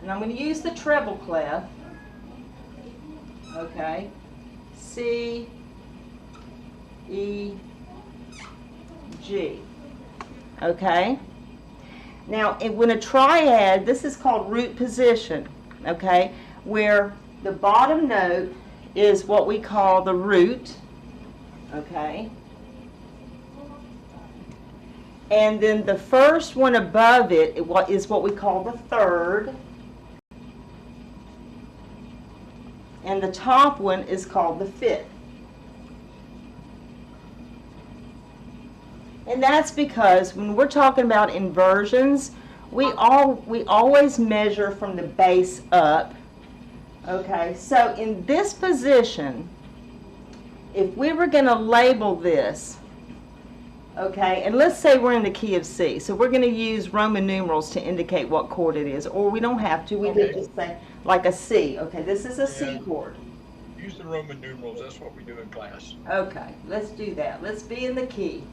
And I'm going to use the treble clef. Okay. C, E, G. Okay. Now, when a triad, this is called root position, okay, where the bottom note is what we call the root, okay, and then the first one above it is what we call the third, and the top one is called the fifth. And that's because when we're talking about inversions, we always measure from the base up. Okay, so in this position, if we were going to label this, okay, and let's say we're in the key of C, so we're going to use Roman numerals to indicate what chord it is, or we don't have to, we could just say like a C. Okay, this is a C chord. Use the Roman numerals, that's what we do in class. Okay, let's do that. Let's be in the key.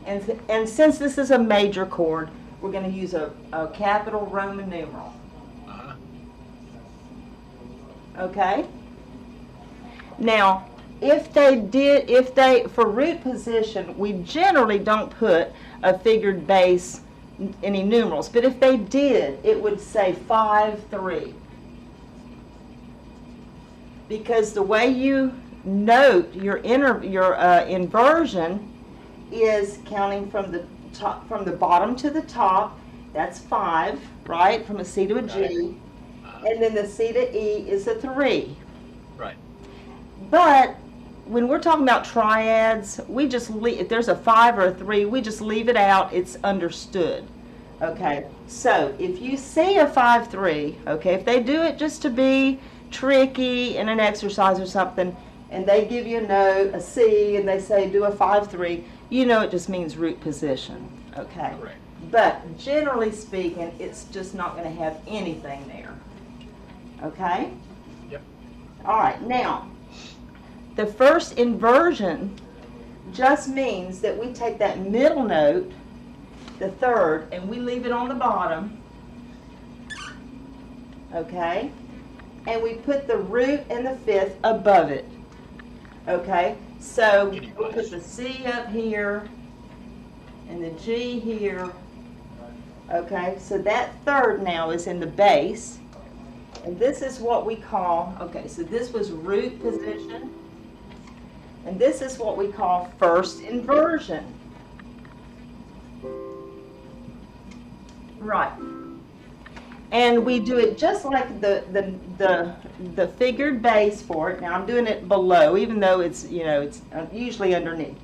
And since this is a major chord, we're going to use a capital Roman numeral. Okay? Now, for root position, we generally don't put a figured bass, any numerals, but if they did, it would say 5, 3. Because the way you note your inversion is counting from the top, from the bottom to the top. That's 5, right? From a C to a G. And then the C to E is a 3. Right. But when we're talking about triads, we just leave, if there's a 5 or a 3, we just leave it out. It's understood. Okay. So if you see a 5, 3, okay, if they do it just to be tricky in an exercise or something, and they give you a note, a C, and they say do a 5, 3, you know it just means root position, okay? Correct. But generally speaking, it's just not going to have anything there, okay? Yep. All right, now, the first inversion just means that we take that middle note, the third, and we leave it on the bottom, okay? And we put the root and the fifth above it, okay? So we'll put the C up here and the G here. Okay, so that third now is in the bass. And this is what we call, okay, so this was root position. And this is what we call first inversion. Right. And we do it just like the figured bass for it. Now I'm doing it below, even though it's, you know, it's usually underneath.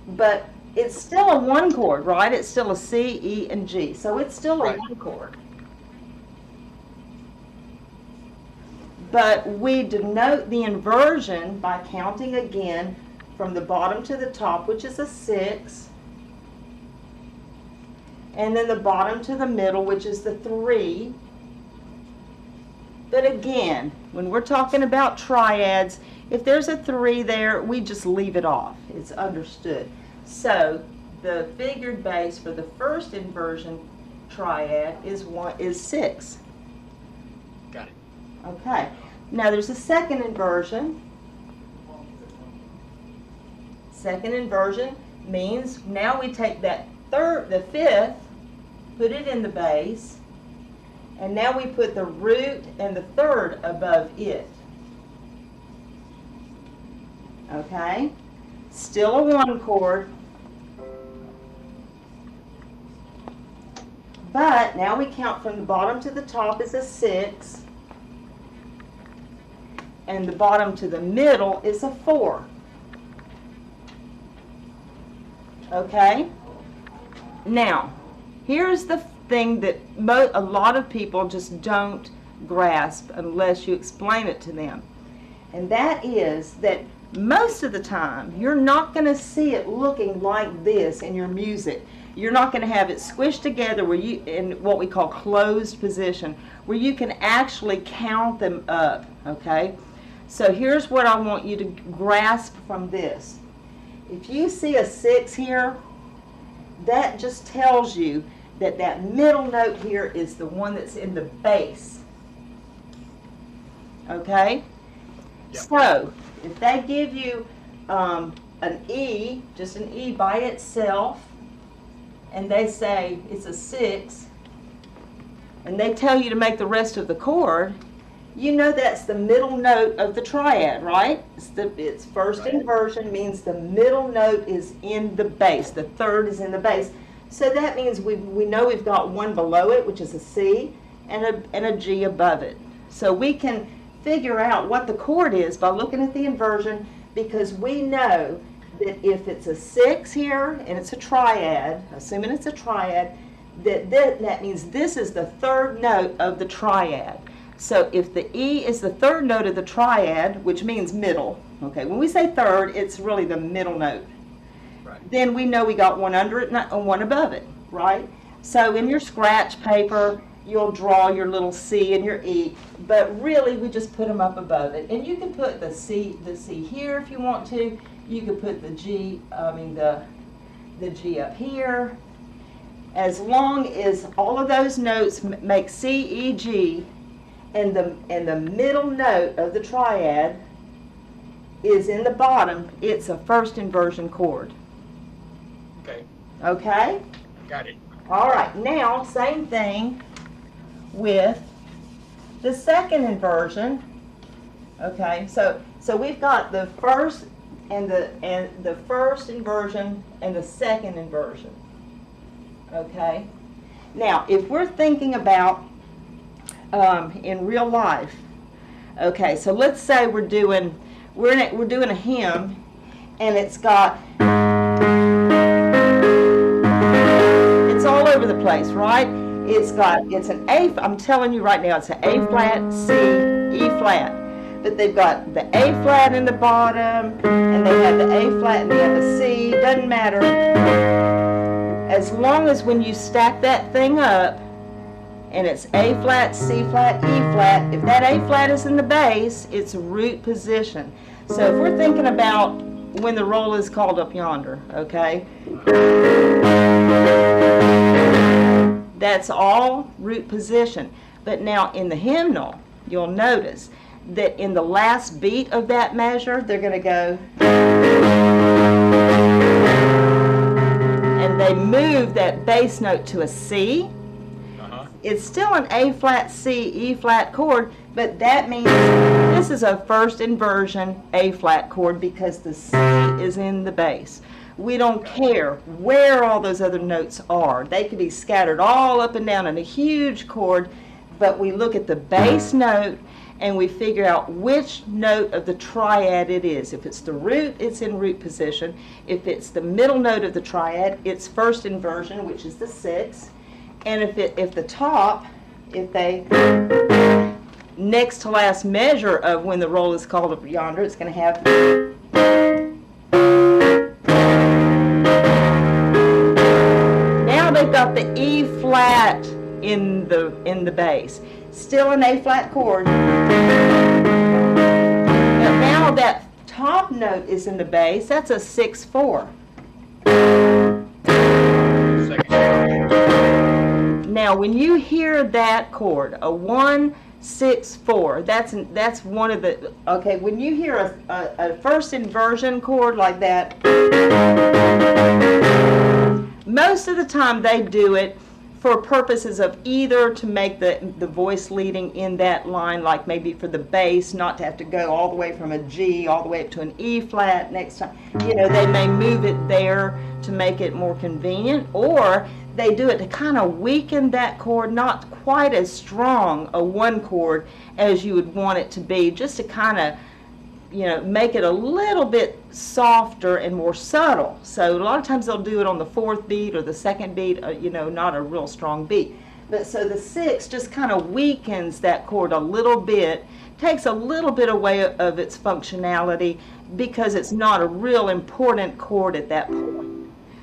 But it's still a 1 chord, right? It's still a C, E, and G. So it's still a 1 chord. But we denote the inversion by counting again from the bottom to the top, which is a 6. And then the bottom to the middle, which is the 3. But again, when we're talking about triads, if there's a 3 there, we just leave it off. It's understood. So the figured bass for the first inversion triad is 6. Got it. Okay. Now there's a second inversion. Second inversion means now we take that the fifth, put it in the bass, and now we put the root and the third above it. Okay? Still a 1 chord. But now we count from the bottom to the top is a 6. And the bottom to the middle is a 4. Okay? Now, here's the thing that a lot of people just don't grasp unless you explain it to them. And that is that most of the time, you're not going to see it looking like this in your music. You're not going to have it squished together where you, in what we call closed position, where you can actually count them up, okay? So here's what I want you to grasp from this. If you see a 6 here, that just tells you that that middle note here is the one that's in the bass. Okay? Yep. So, if they give you an E, just an E by itself, and they say it's a 6, and they tell you to make the rest of the chord, you know that's the middle note of the triad, right? It's first Right. inversion means the middle note is in the bass. The third is in the bass. So that means we know we've got one below it, which is a C, and a G above it. So we can figure out what the chord is by looking at the inversion, because we know that if it's a 6 here and it's a triad, assuming it's a triad, that means this is the third note of the triad. So if the E is the third note of the triad, which means middle, okay, when we say third, it's really the middle note. Right. Then we know we got one under it and one above it, right? So in your scratch paper, you'll draw your little C and your E, but really we just put them up above it. And you can put the C here if you want to. You could put the G up here. As long as all of those notes make C, E, G, and the middle note of the triad is in the bottom, it's a first inversion chord. Okay. Okay? Got it. All right, now same thing with the second inversion. Okay, so we've got the first and the first inversion and the second inversion. Okay? Now, if we're thinking about in real life, okay, so let's say we're doing a hymn, and it's got, it's all over the place, right? It's an A, I'm telling you right now, it's an A flat, C, E flat, but they've got the A flat in the bottom, and they have the A flat and they have the C, doesn't matter, as long as when you stack that thing up, and it's A flat, C flat, E flat. If that A flat is in the bass, it's root position. So if we're thinking about when the roll is called up yonder, okay? That's all root position. But now in the hymnal, you'll notice that in the last beat of that measure, they're going to go, and they move that bass note to a C. It's still an A flat, C, E flat chord, but that means this is a first inversion A flat chord because the C is in the bass. We don't care where all those other notes are. They could be scattered all up and down in a huge chord, but we look at the bass note and we figure out which note of the triad it is. If it's the root, it's in root position. If it's the middle note of the triad, it's first inversion, which is the 6. And if the top, if they, next to last measure of when the roll is called up yonder, it's going to have, now they've got the E flat in the bass. Still an A flat chord. But now that top note is in the bass, that's a 6/4. Now, when you hear that chord, a 1, 6, 4, that's one of the, okay, when you hear a first inversion chord like that, most of the time they do it for purposes of either to make the voice leading in that line, like maybe for the bass, not to have to go all the way from a G all the way up to an E flat next time. You know, they may move it there to make it more convenient, or they do it to kind of weaken that chord, not quite as strong a 1 chord as you would want it to be, just to kind of, you know, make it a little bit softer and more subtle. So a lot of times they'll do it on the 4th beat or the 2nd beat, you know, not a real strong beat. But so the 6 just kind of weakens that chord a little bit, takes a little bit away of its functionality because it's not a real important chord at that point.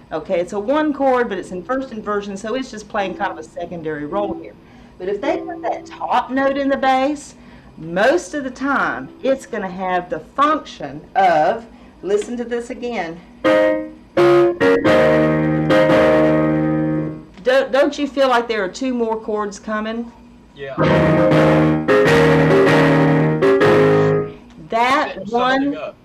Okay, it's a 1 chord, but it's in first inversion, so it's just playing kind of a secondary role here. But if they put that top note in the bass, most of the time it's going to have the function of, listen to this again, does don't you feel like there are 2 more chords coming? Yeah. That Setting something one, up.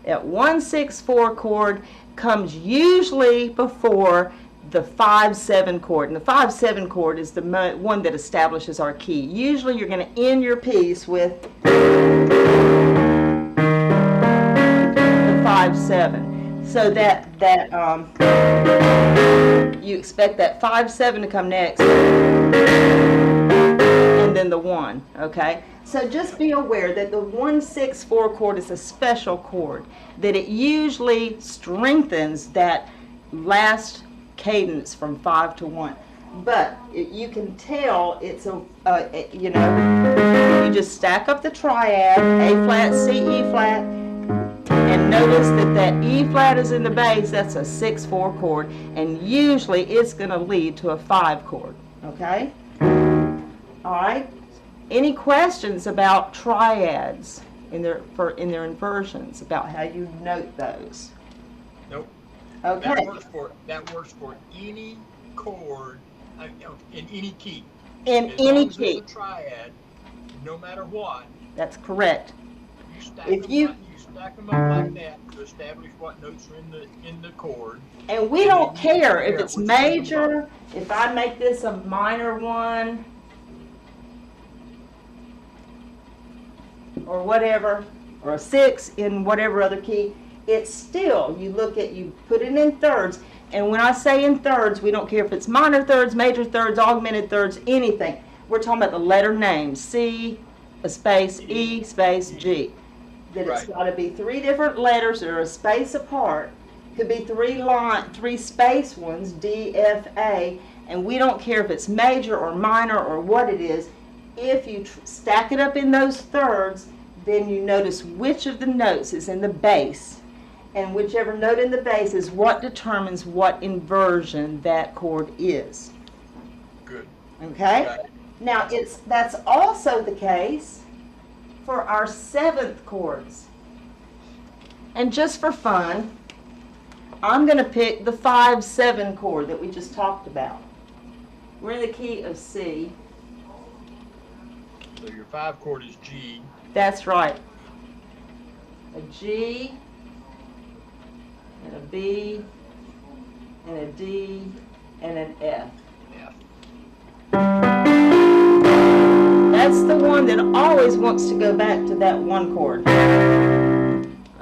that 1-6-4 chord comes usually before the 5-7 chord, and the 5-7 chord is the one that establishes our key. Usually you're going to end your piece with the 5-7, so that you expect that 5-7 to come next, and then the 1. Okay, so just be aware that the 1-6-4 chord is a special chord, that it usually strengthens that last cadence from 5 to 1. But you can tell it's you just stack up the triad, A flat, C, E flat, and notice that E flat is in the bass. That's a 6-4 chord, and usually it's going to lead to a 5 chord. Okay? All right. Any questions about triads in their inversions, about how you note those? Nope. Okay. That works for any chord in any key. In As any long as key. it's a triad, no matter what. That's correct. You stack If them you up like that to establish what notes are in the chord. and we don't care if it's major. If I make this a minor 1 or whatever, or a 6 in whatever other key, it's still, you put it in thirds. And when I say in thirds, we don't care if it's minor thirds, major thirds, augmented thirds, anything. We're talking about the letter names, C, a space, E, space, G. That it's got to be 3 different letters that are a space apart. Could be 3 space ones, D, F, A, and we don't care if it's major or minor or what it is. If you stack it up in those thirds, then you notice which of the notes is in the bass, and whichever note in the bass is what determines what inversion that chord is. Good. Okay? Now, that's also the case for our 7th chords. And just for fun, I'm going to pick the 5-7 chord that we just talked about. We're in the key of C. So your 5 chord is G. That's right. A G, and a B, and a D, and an F. F. That's the one that always wants to go back to that 1 chord.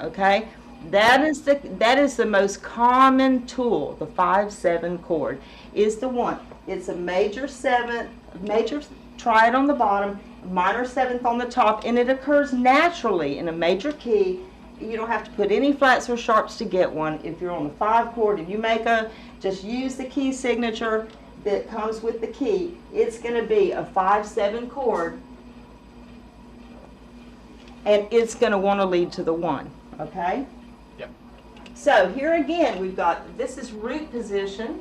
Okay? That is the most common tool. The 5-7 chord is the one. It's a major 7th, major triad on the bottom, minor 7th on the top, and it occurs naturally in a major key. You don't have to put any flats or sharps to get one. If you're on the 5 chord and you just use the key signature that comes with the key, it's going to be a 5-7 chord, and it's going to want to lead to the 1. Okay? Yep. So here again, we've got, this is root position.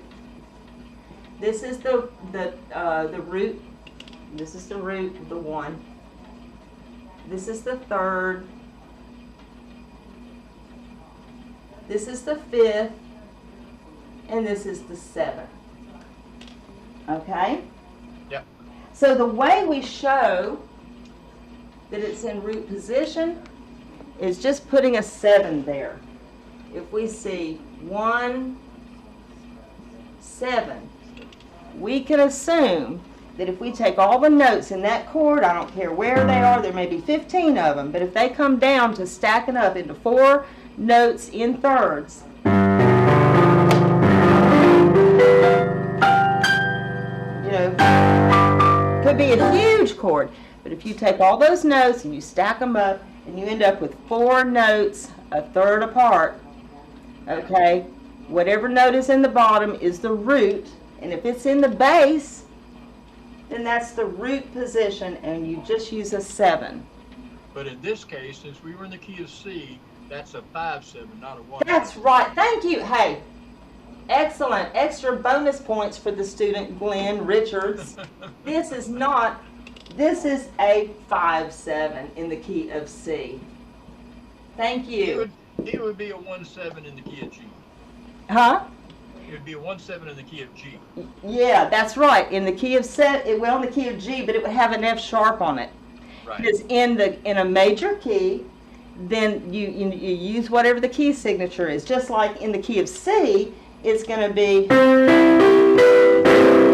This is the root. This is the root of the 1. This is the 3rd. This is the 5th. And this is the 7th. Okay? Yep. So the way we show that it's in root position is just putting a 7 there. If we see 1, 7, we can assume that if we take all the notes in that chord, I don't care where they are, there may be 15 of them, but if they come down to stacking up into 4 notes in thirds, could be a huge chord, but if you take all those notes and you stack them up and you end up with 4 notes a third apart, okay, whatever note is in the bottom is the root, and if it's in the bass, then that's the root position, and you just use a 7. But in this case, since we were in the key of C, that's a 5-7, not a 1. That's right. Thank you. Hey, excellent. Extra bonus points for the student, Glen Richards. This is a 5-7 in the key of C. Thank you. It would be a 1-7 in the key of G. Huh? It would be a 1/7 in the key of G. Yeah, that's right. In the key of well, in the key of G, but it would have an F sharp on it. Right. Because in a major key, then you use whatever the key signature is. Just like in the key of C, it's going to be,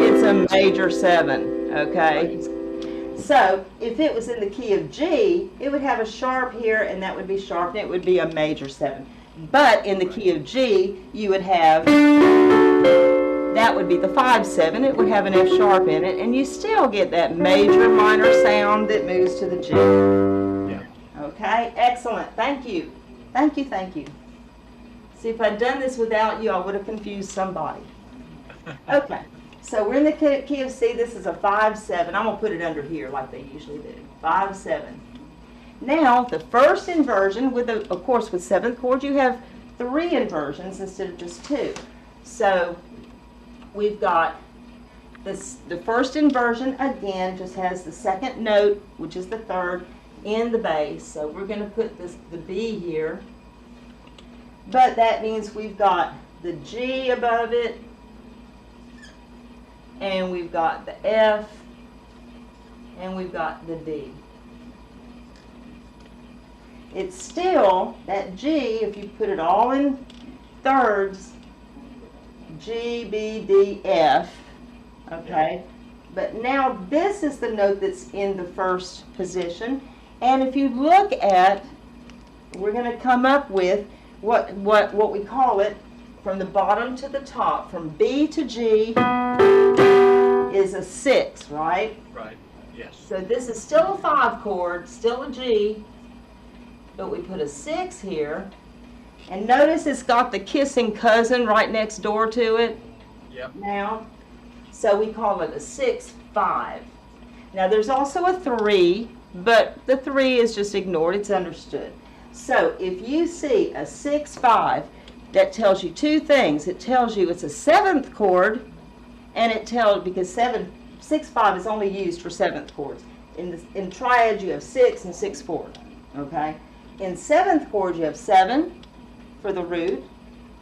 it's a major 7, okay? Right. So if it was in the key of G, it would have a sharp here, and that would be sharp, and it would be a major 7. But in the key of G, you would have, that would be the 5/7. It would have an F sharp in it, and you still get that major minor sound that moves to the G. Yeah. Okay, excellent. Thank you. Thank you, thank you. See, if I'd done this without you, I would have confused somebody. Okay, so we're in the key of C. This is a 5/7. I'm going to put it under here like they usually do. 5/7. Now, the first inversion, of course, with 7th chord, you have 3 inversions instead of just 2. So we've got the first inversion, again, just has the second note, which is the 3rd, in the bass. So we're going to put the B here. But that means we've got the G above it, and we've got the F, and we've got the D. It's still, that G, if you put it all in thirds, G, B, D, F, okay? But now this is the note that's in the first position, and if you look at, we're going to come up with what we call it, from the bottom to the top, from B to G is a 6, right? Right. Yes. So this is still a 5 chord, still a G, but we put a 6 here, and notice it's got the kissing cousin right next door to it. Yep. Now, so we call it a 6/5. Now there's also a 3, but the 3 is just ignored, it's understood. So if you see a 6/5, that tells you 2 things. It tells you it's a 7th chord, and it tells, because 6/5 is only used for 7th chords. In triads you have 6 and 6/4, okay? In 7th chord you have 7 for the root.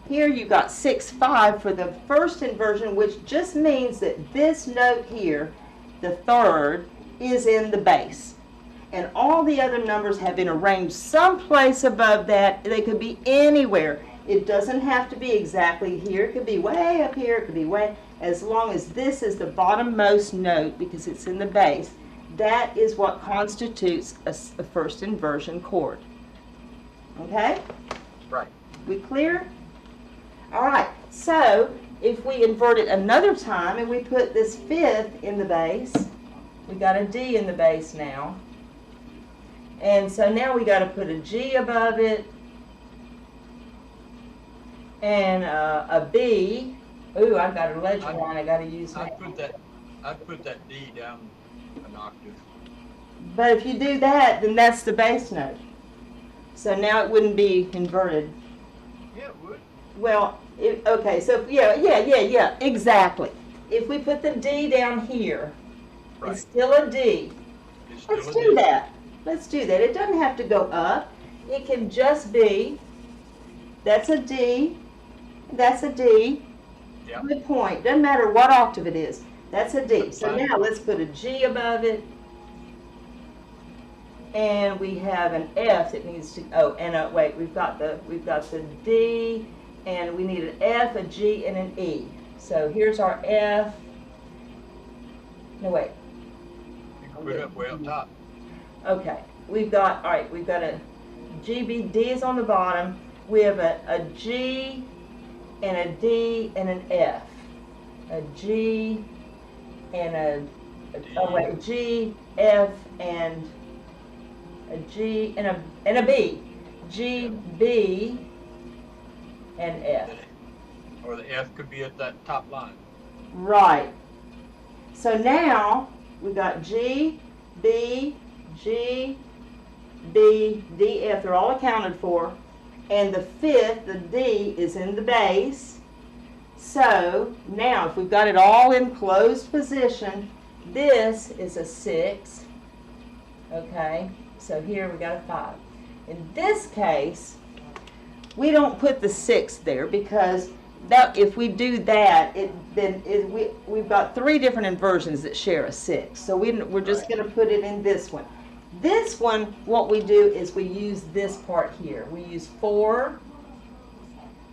Here you've got 6/5 for the first inversion, which just means that this note here, the 3rd, is in the bass. And all the other numbers have been arranged someplace above that. They could be anywhere. It doesn't have to be exactly here. It could be way up here. It could be way, as long as this is the bottommost note because it's in the bass. That is what constitutes a first inversion chord. Okay? Right. We clear? All right. So if we invert it another time and we put this 5th in the bass, we got a D in the bass now. And so now we got to put a G above it, and a B. Ooh, I've got a ledger line I got to use now. I'd put that D down an octave. But if you do that, then that's the bass note. So now it wouldn't be inverted. Yeah, it would. Well, okay, so yeah, exactly. If we put the D down here, Right. it's still a D. It's still Let's a do D. that. Let's do that. It doesn't have to go up. It can just be, that's a D, that's a D. Yep. Good point. Doesn't matter what octave it is. That's a D. So Fine. now let's put a G above it. And we have an F that needs to, oh, and wait, we've got the D, and we need an F, a G, and an E. So here's our F. No, wait. You can put it up way up top. Okay, we've got, all right, we've got a G, B, D is on the bottom. We have a G and a D and an F. A G and a G, F, and a G and a B. G, B, and F. Or the F could be at that top line. Right. So now we've got G, B, G, B, D, F. They're all accounted for. And the 5th, the D, is in the bass. So now if we've got it all in closed position, this is a 6. Okay, so here we got a 5. In this case, we don't put the 6 there because that if we do that, we've got 3 different inversions that share a 6. So we're just going to put it in this one. This one, what we do is we use this part here. We use 4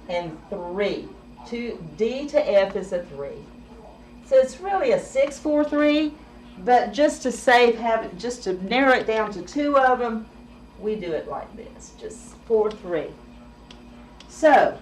and 3. D to F is a 3. So it's really a 6, 4, 3. But just to just to narrow it down to 2 of them, we do it like this, just 4, 3. So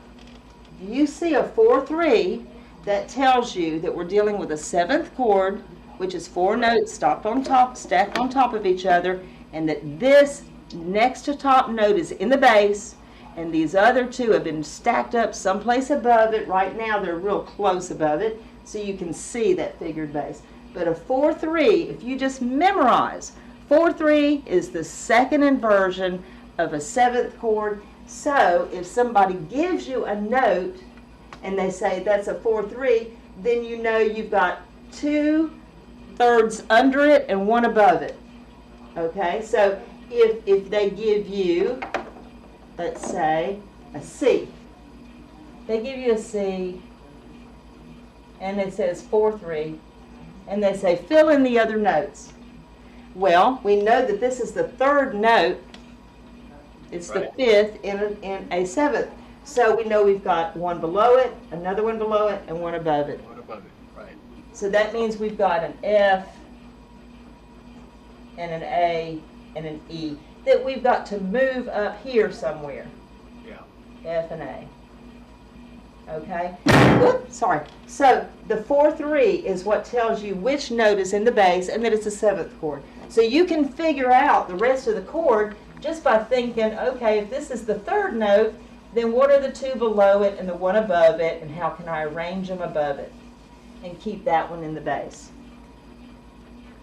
you see a 4, 3, that tells you that we're dealing with a 7th chord, which is 4 notes stacked on top of each other, and that this next to top note is in the bass, and these other 2 have been stacked up someplace above it. Right now they're real close above it, so you can see that figured bass. But a 4, 3, if you just memorize, 4, 3 is the second inversion of a 7th chord. So if somebody gives you a note and they say that's a 4, 3, then you know you've got 2 thirds under it and 1 above it. Okay, so if they give you, let's say, a C, they give you a C and it says 4, 3, and they say fill in the other notes. Well, we know that this is the 3rd note. It's the 5th in a 7th. So we know we've got 1 below it, another 1 below it, and 1 above it. 1 above it, right. So that means we've got an F and an A and an E that we've got to move up here somewhere. Yeah. F and A. Okay? Oops, sorry. So the 4, 3 is what tells you which note is in the bass and that it's a 7th chord. So you can figure out the rest of the chord just by thinking, okay, if this is the 3rd note, then what are the 2 below it and the 1 above it, and how can I arrange them above it and keep that one in the bass?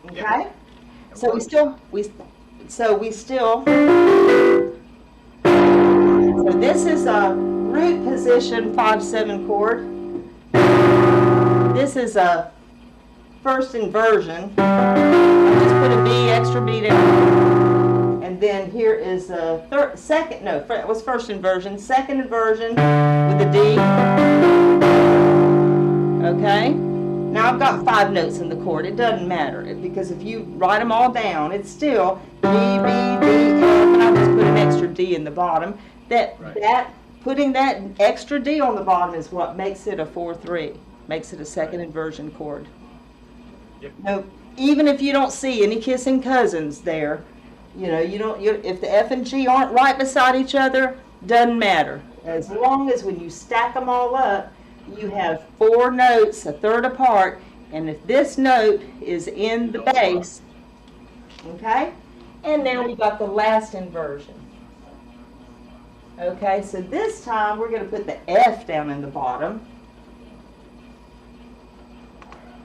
Okay? Yep. So this is a root position 5/7 chord. This is a first inversion. I just put a B, extra B down. And then here is a it was first inversion, second inversion with a D. Okay? Now I've got 5 notes in the chord. It doesn't matter because if you write them all down, it's still D, B, D, F, and I just put an extra D in the bottom. Putting that extra D on the bottom is what makes it a 4, 3. Makes it a second inversion chord. Yep. Now, even if you don't see any kissing cousins there, if the F and G aren't right beside each other, doesn't matter. As long as when you stack them all up, you have 4 notes a third apart, and if this note is in the bass, okay? And now we've got the last inversion. Okay, so this time we're going to put the F down in the bottom.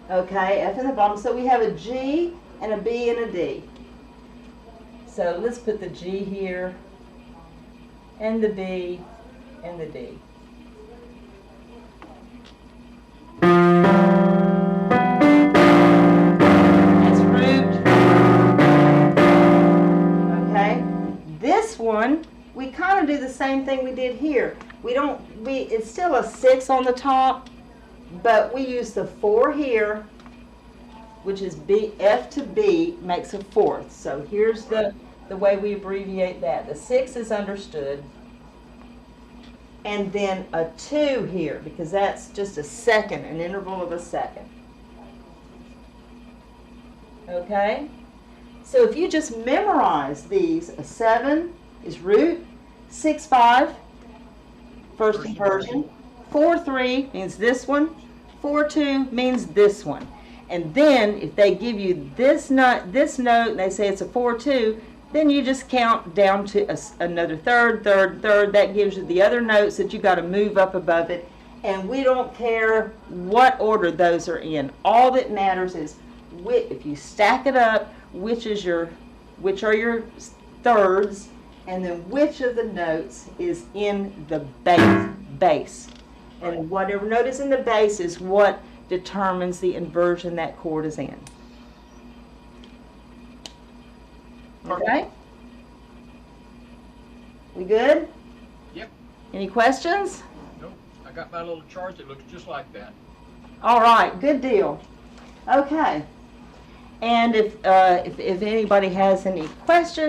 Okay, F in the bottom. So we have a G and a B and a D. So let's put the G here, and the B, and the D. That's root. Okay, this one, we kind of do the same thing we did here. It's still a 6 on the top, but we use the 4 here, which is B, F to B makes a 4th. So here's the way we abbreviate that. The 6 is understood. And then a 2 here, because that's just a second, an interval of a second. Okay? So if you just memorize these, a 7 is root, 6, 5, first inversion, 4, 3 means this one, 4, 2 means this one. And then if they give you this note, and they say it's a 4, 2, then you just count down to another third. That gives you the other notes that you got to move up above it. And we don't care what order those are in. All that matters is if you stack it up, which are your thirds, and then which of the notes is in the bass. And whatever note is in the bass is what determines the inversion that chord is in. Okay? We good? Yep. Any questions? Nope. I got my little chart that looks just like that. All right, good deal. Okay. And if anybody has any questions,